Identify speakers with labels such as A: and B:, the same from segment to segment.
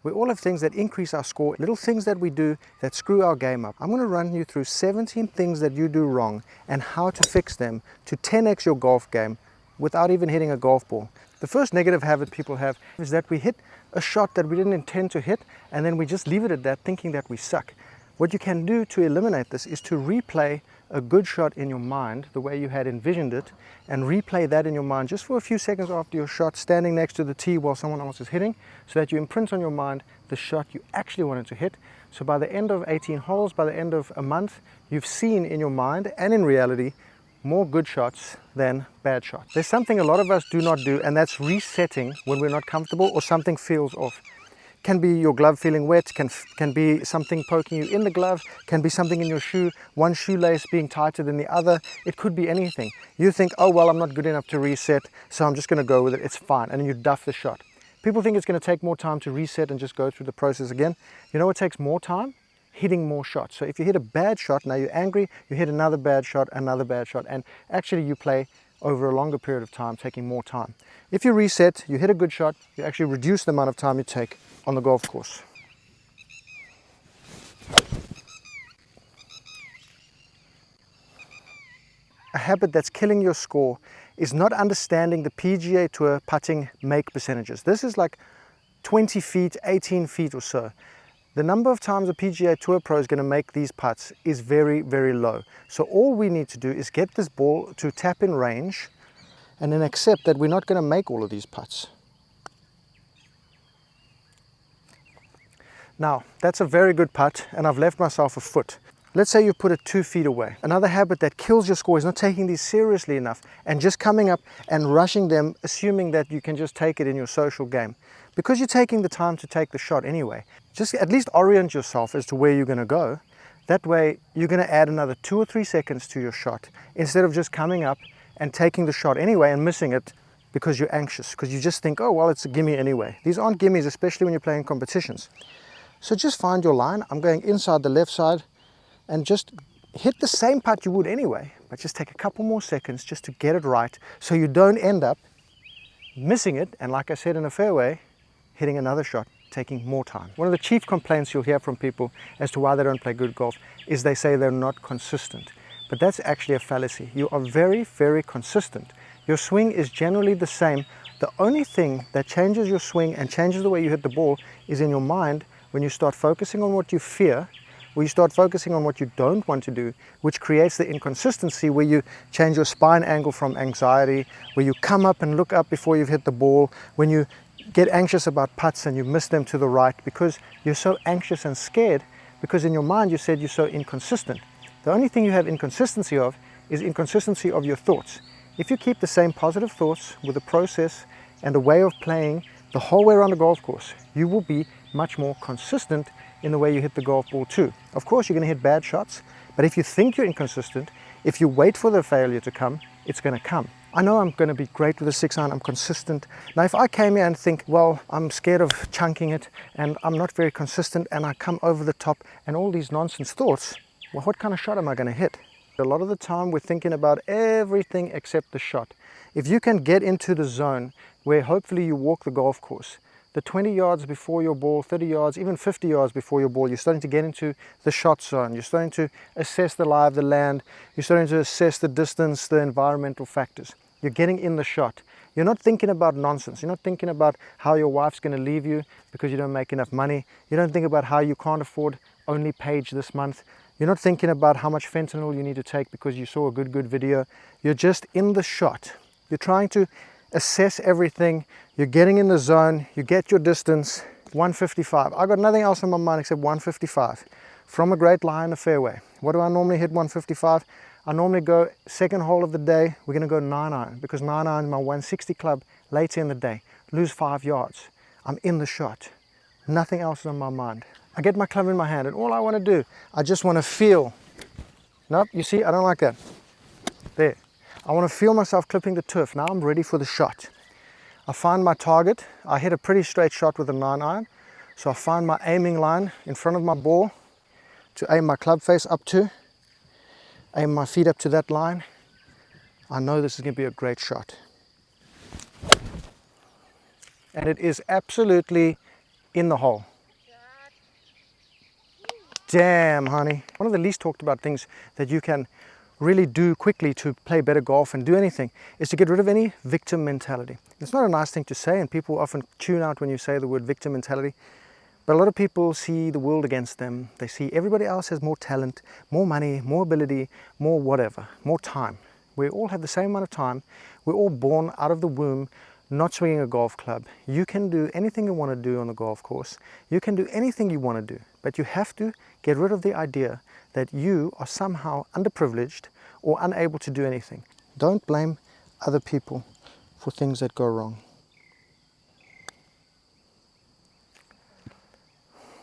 A: We all have things that increase our score, little things that we do that screw our game up. I'm going to run you through 17 things that you do wrong and how to fix them to 10x your golf game without even hitting a golf ball. The first negative habit people have is that we hit a shot that we didn't intend to hit and then we just leave it at that thinking that we suck. What you can do to eliminate this is to replay a good shot in your mind the way you had envisioned it, and replay that in your mind just for a few seconds after your shot, standing next to the tee while someone else is hitting, so that you imprint on your mind the shot you actually wanted to hit. So by the end of 18 holes, by the end of a month, you've seen in your mind and in reality more good shots than bad shots. There's something a lot of us do not do, and that's resetting when we're not comfortable or something feels off. Can be your glove feeling wet, can be something poking you in the glove, can be something in your shoe, one shoelace being tighter than the other. It could be anything. You think, oh well, I'm not good enough to reset, so I'm just going to go with it, it's fine, and then you duff the shot. People think it's going to take more time to reset and just go through the process again. You know what takes more time? Hitting more shots. So if you hit a bad shot, now you're angry, you hit another bad shot, and actually you play over a longer period of time, taking more time. If you reset, you hit a good shot, you actually reduce the amount of time you take on the golf course. A habit that's killing your score is not understanding the PGA Tour putting make percentages. This is like 20 feet, 18 feet or so. The number of times a PGA Tour pro is going to make these putts is very, very low. So all we need to do is get this ball to tap in range and then accept that we're not going to make all of these putts. Now, that's a very good putt and I've left myself a foot. Let's say you put it 2 feet away. Another habit that kills your score is not taking these seriously enough and just coming up and rushing them, assuming that you can just take it in your social game. Because you're taking the time to take the shot anyway, just at least orient yourself as to where you're going to go. That way you're going to add another 2 or 3 seconds to your shot instead of just coming up and taking the shot anyway and missing it because you're anxious, because you just think, oh well, it's a gimme anyway. These aren't gimmies, especially when you're playing competitions. So just find your line. I'm going inside the left side and just hit the same putt you would anyway, but just take a couple more seconds just to get it right so you don't end up missing it, and like I said, in a fairway, hitting another shot, taking more time. One of the chief complaints you'll hear from people as to why they don't play good golf is they say they're not consistent. But that's actually a fallacy. You are very, very consistent. Your swing is generally the same. The only thing that changes your swing and changes the way you hit the ball is in your mind when you start focusing on what you fear, or you start focusing on what you don't want to do, which creates the inconsistency where you change your spine angle from anxiety, where you come up and look up before you've hit the ball, when you get anxious about putts and you miss them to the right because you're so anxious and scared because in your mind you said you're so inconsistent. The only thing you have inconsistency of is inconsistency of your thoughts. If you keep the same positive thoughts with a process and a way of playing the whole way around the golf course, you will be much more consistent in the way you hit the golf ball too. Of course, you're going to hit bad shots, but if you think you're inconsistent, if you wait for the failure to come, it's going to come. I know I'm going to be great with a 6-iron, I'm consistent. Now if I came here and think, well, I'm scared of chunking it and I'm not very consistent and I come over the top and all these nonsense thoughts, well, what kind of shot am I going to hit? A lot of the time we're thinking about everything except the shot. If you can get into the zone where hopefully you walk the golf course, the 20 yards before your ball, 30 yards, even 50 yards before your ball, you're starting to get into the shot zone. You're starting to assess the lie of the land. You're starting to assess the distance, the environmental factors. You're getting in the shot. You're not thinking about nonsense. You're not thinking about how your wife's going to leave you because you don't make enough money. You don't think about how you can't afford only page this month. You're not thinking about how much fentanyl you need to take because you saw a good video. You're just in the shot. You're trying to assess everything. You're getting in the zone. You get your distance, 155. I got nothing else in my mind except 155 from a great lie in the fairway. What do I normally hit 155? I normally go second hole of the day. We're going to go 9-iron because 9-iron is my 160 club later in the day. Lose 5 yards. I'm in the shot. Nothing else is on my mind. I get my club in my hand and all I want to do, I just want to feel. Nope, you see, I don't like that. There. I want to feel myself clipping the turf. Now I'm ready for the shot. I find my target. I hit a pretty straight shot with a 9-iron. So I find my aiming line in front of my ball to aim my club face up to. Aim my feet up to that line. I know this is going to be a great shot. And it is absolutely in the hole. Damn, honey. One of the least talked about things that you can really do quickly to play better golf and do anything is to get rid of any victim mentality. It's not a nice thing to say, and people often tune out when you say the word victim mentality, but a lot of people see the world against them. They see everybody else has more talent, more money, more ability, more whatever, more time. We all have the same amount of time. We're all born out of the womb not swinging a golf club. You can do anything you want to do on the golf course. You can do anything you want to do, but you have to get rid of the idea that you are somehow underprivileged or unable to do anything. Don't blame other people for things that go wrong.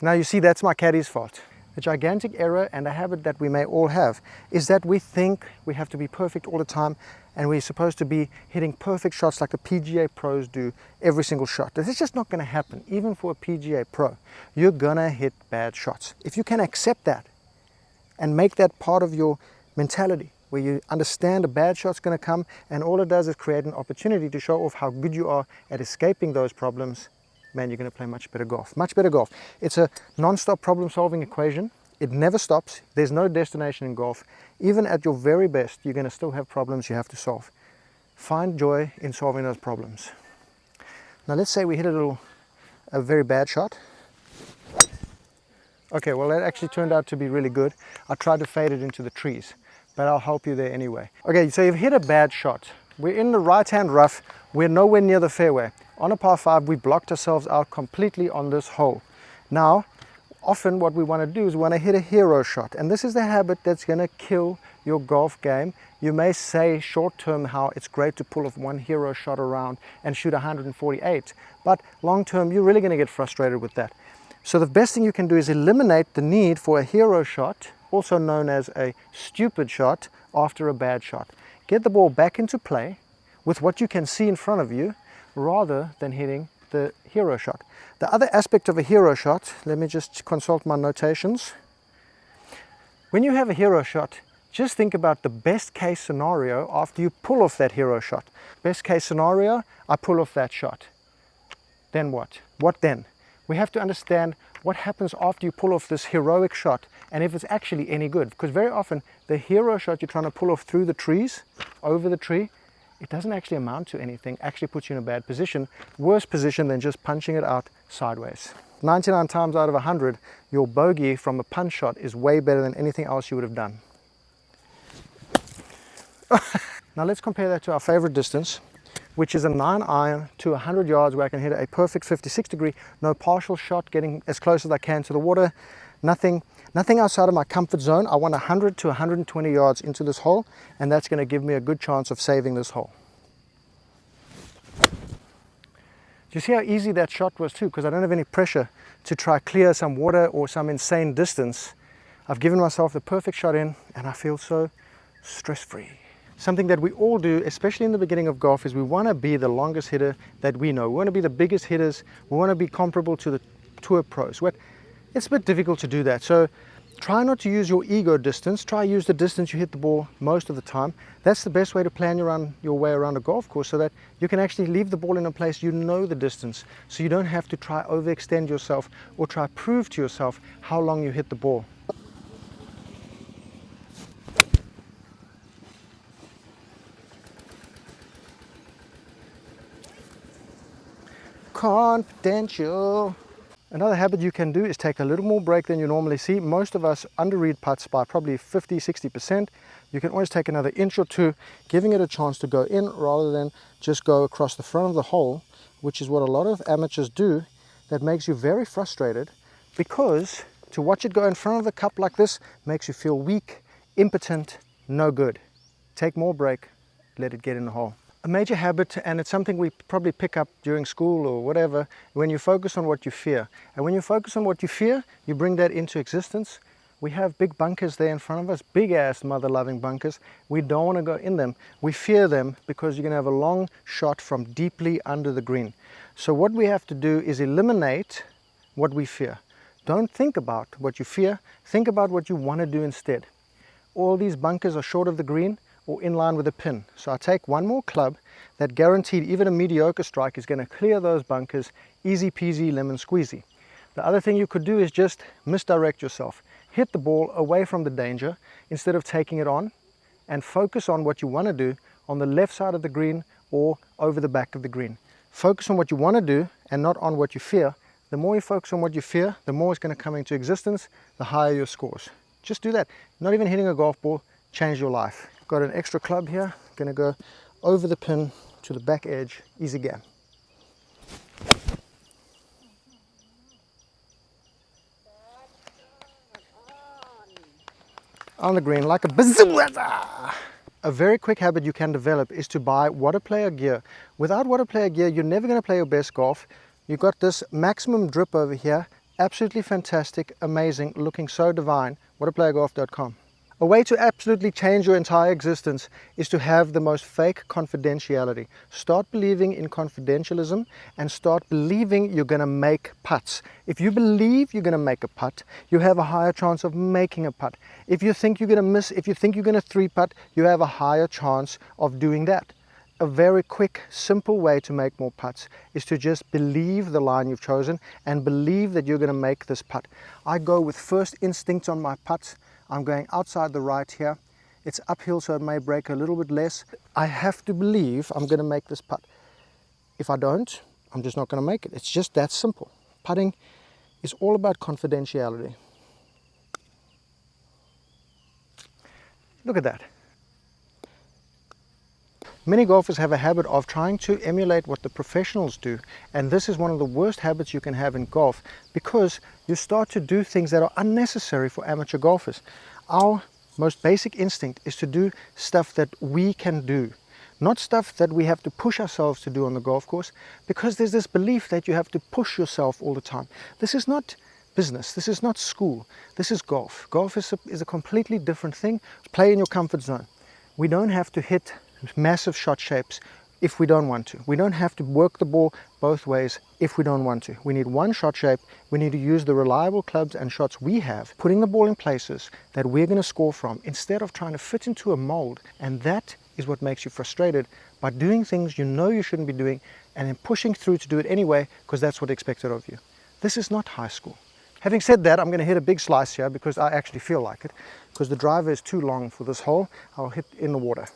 A: Now you see, that's my caddy's fault. The gigantic error and a habit that we may all have is that we think we have to be perfect all the time, and we're supposed to be hitting perfect shots like the PGA pros do every single shot. This is just not going to happen. Even for a PGA pro, you're going to hit bad shots. If you can accept that and make that part of your mentality, where you understand a bad shot's going to come, and all it does is create an opportunity to show off how good you are at escaping those problems, man, you're going to play much better golf. Much better golf. It's a non-stop problem-solving equation. It never stops. There's no destination in golf. Even at your very best, you're going to still have problems you have to solve. Find joy in solving those problems. Now let's say we hit a very bad shot. Okay, well that actually turned out to be really good. I tried to fade it into the trees, but I'll help you there anyway. Okay, so you've hit a bad shot. We're in the right-hand rough. We're nowhere near the fairway. On a par 5, we blocked ourselves out completely on this hole. Now, often what we want to do is we want to hit a hero shot, and this is the habit that's going to kill your golf game. You may say short-term how it's great to pull off one hero shot around and shoot 148, but long-term you're really going to get frustrated with that. So the best thing you can do is eliminate the need for a hero shot, also known as a stupid shot, after a bad shot. Get the ball back into play with what you can see in front of you, rather than hitting the hero shot. The other aspect of a hero shot, let me just consult my notations. When you have a hero shot, just think about the best case scenario after you pull off that hero shot. Best case scenario, I pull off that shot. Then what? What then? We have to understand what happens after you pull off this heroic shot, and if it's actually any good. Because very often the hero shot you're trying to pull off through the trees, over the tree, it doesn't actually amount to anything, actually puts you in a bad position, worse position than just punching it out sideways. 99 times out of 100, your bogey from a punch shot is way better than anything else you would have done. Now let's compare that to our favorite distance, which is a 9-iron to 100 yards where I can hit a perfect 56 degree, no partial shot, getting as close as I can to the water, nothing outside of my comfort zone. I want 100 to 120 yards into this hole, and that's going to give me a good chance of saving this hole. Do you see how easy that shot was too? Because I don't have any pressure to try clear some water or some insane distance. I've given myself the perfect shot in, and I feel so stress-free. Something that we all do, especially in the beginning of golf, is we want to be the longest hitter that we know. We want to be the biggest hitters. We want to be comparable to the tour pros. It's a bit difficult to do that. So try not to use your ego distance. Try use the distance you hit the ball most of the time. That's the best way to plan your way around a golf course, so that you can actually leave the ball in a place you know the distance. So you don't have to try overextend yourself or try prove to yourself how long you hit the ball. Confidential. Another habit you can do is take a little more break than you normally see. Most of us underread putts by probably 50-60%. You can always take another inch or two, giving it a chance to go in rather than just go across the front of the hole, which is what a lot of amateurs do. That makes you very frustrated, because to watch it go in front of the cup like this makes you feel weak, impotent, no good. Take more break, let it get in the hole. A major habit, and it's something we probably pick up during school or whatever, when you focus on what you fear. And when you focus on what you fear, you bring that into existence. We have big bunkers there in front of us, big ass mother-loving bunkers. We don't want to go in them. We fear them because you're going to have a long shot from deeply under the green. So what we have to do is eliminate what we fear. Don't think about what you fear. Think about what you want to do instead. All these bunkers are short of the green or in line with a pin. So I take one more club that guaranteed even a mediocre strike is going to clear those bunkers, easy peasy lemon squeezy. The other thing you could do is just misdirect yourself. Hit the ball away from the danger instead of taking it on, and focus on what you want to do on the left side of the green or over the back of the green. Focus on what you want to do and not on what you fear. The more you focus on what you fear, the more it's going to come into existence, the higher your scores. Just do that. Not even hitting a golf ball, change your life. Got an extra club here, going to go over the pin to the back edge, easy game. On the green like a bazooka. A very quick habit you can develop is to buy water player gear. Without water player gear, you're never going to play your best golf. You've got this maximum drip over here, absolutely fantastic, amazing, looking so divine. Waterplayergolf.com. A way to absolutely change your entire existence is to have the most fake confidentiality. Start believing in confidentialism and start believing you're going to make putts. If you believe you're going to make a putt, you have a higher chance of making a putt. If you think you're going to miss, if you think you're going to three putt, you have a higher chance of doing that. A very quick, simple way to make more putts is to just believe the line you've chosen and believe that you're going to make this putt. I go with first instincts on my putts. I'm going outside the right here. It's uphill, so it may break a little bit less. I have to believe I'm going to make this putt. If I don't, I'm just not going to make it. It's just that simple. Putting is all about confidentiality. Look at that. Many golfers have a habit of trying to emulate what the professionals do, and this is one of the worst habits you can have in golf, because you start to do things that are unnecessary for amateur golfers. Our most basic instinct is to do stuff that we can do, not stuff that we have to push ourselves to do on the golf course, because there's this belief that you have to push yourself all the time. This is not business, this is not school, this is golf. Golf is a completely different thing. Play in your comfort zone. We don't have to hit massive shot shapes if we don't want to. We don't have to work the ball both ways if we don't want to. We need one shot shape. We need to use the reliable clubs and shots we have, putting the ball in places that we're going to score from instead of trying to fit into a mold. And that is what makes you frustrated, by doing things you know you shouldn't be doing and then pushing through to do it anyway because that's what's expected of you. This is not high school. Having said that, I'm going to hit a big slice here because I actually feel like it, because the driver is too long for this hole. I'll hit in the water.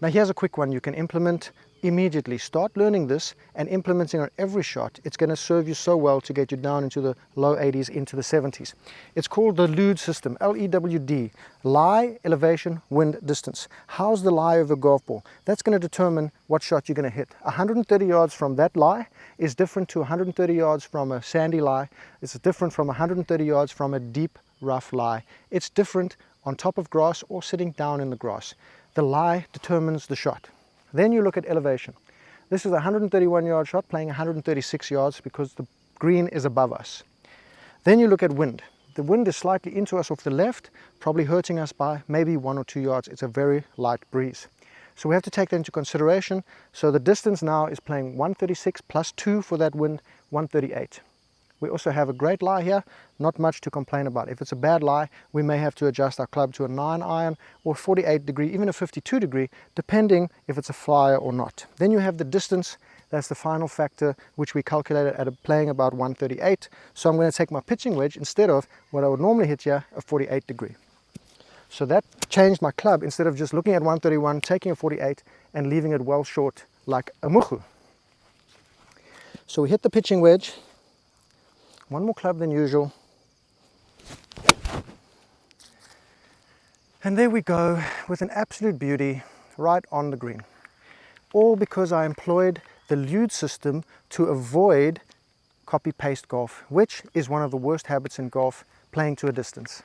A: Now here's a quick one you can implement immediately. Start learning this and implementing on every shot. It's going to serve you so well to get you down into the low 80s, into the 70s. It's called the LEWD system, L-E-W-D, lie, elevation, wind, distance. How's the lie of a golf ball? That's going to determine what shot you're going to hit. 130 yards from that lie is different to 130 yards from a sandy lie. It's different from 130 yards from a deep, rough lie. It's different on top of grass or sitting down in the grass. The lie determines the shot. Then you look at elevation. This is a 131 yard shot playing 136 yards because the green is above us. Then you look at wind. The wind is slightly into us off the left, probably hurting us by maybe 1 or 2 yards. It's a very light breeze. So we have to take that into consideration. So the distance now is playing 136 plus 2 for that wind, 138. We also have a great lie here, not much to complain about. If it's a bad lie, we may have to adjust our club to a 9 iron or 48 degree, even a 52 degree, depending if it's a flyer or not. Then you have the distance. That's the final factor, which we calculated at playing about 138. So I'm going to take my pitching wedge instead of what I would normally hit here, a 48 degree. So that changed my club. Instead of just looking at 131, taking a 48 and leaving it well short like a muhu. So we hit the pitching wedge. One more club than usual. And there we go with an absolute beauty right on the green. All because I employed the LEWD system to avoid copy-paste golf, which is one of the worst habits in golf, playing to a distance.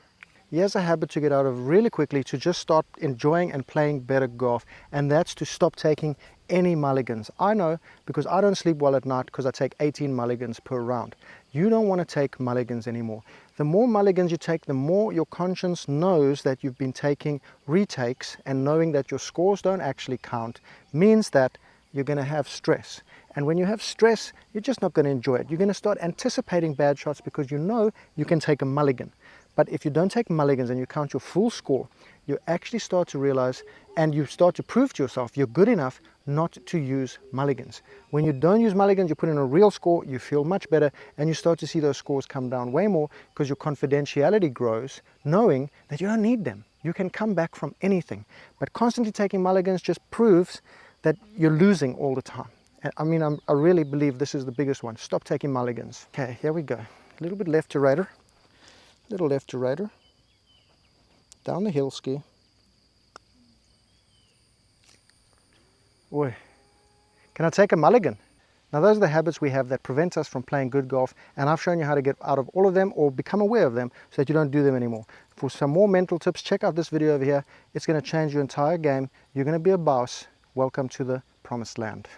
A: Here's a habit to get out of really quickly, to just start enjoying and playing better golf, and that's to stop taking any mulligans. I know, because I don't sleep well at night because I take 18 mulligans per round. You don't want to take mulligans anymore. The more mulligans you take, the more your conscience knows that you've been taking retakes, and knowing that your scores don't actually count means that you're going to have stress. And when you have stress, you're just not going to enjoy it. You're going to start anticipating bad shots because you know you can take a mulligan. But if you don't take mulligans and you count your full score, you actually start to realize, and you start to prove to yourself you're good enough not to use mulligans. When you don't use mulligans, you put in a real score, you feel much better, and you start to see those scores come down way more because your confidentiality grows, knowing that you don't need them. You can come back from anything. But constantly taking mulligans just proves that you're losing all the time. And I mean, I really believe this is the biggest one. Stop taking mulligans. Okay, here we go. A little bit left to radar. Little left to radar. Down the hill ski. Oi. Can I take a mulligan? Now those are the habits we have that prevent us from playing good golf, and I've shown you how to get out of all of them or become aware of them so that you don't do them anymore. For some more mental tips, check out this video over here. It's going to change your entire game. You're going to be a boss. Welcome to the promised land.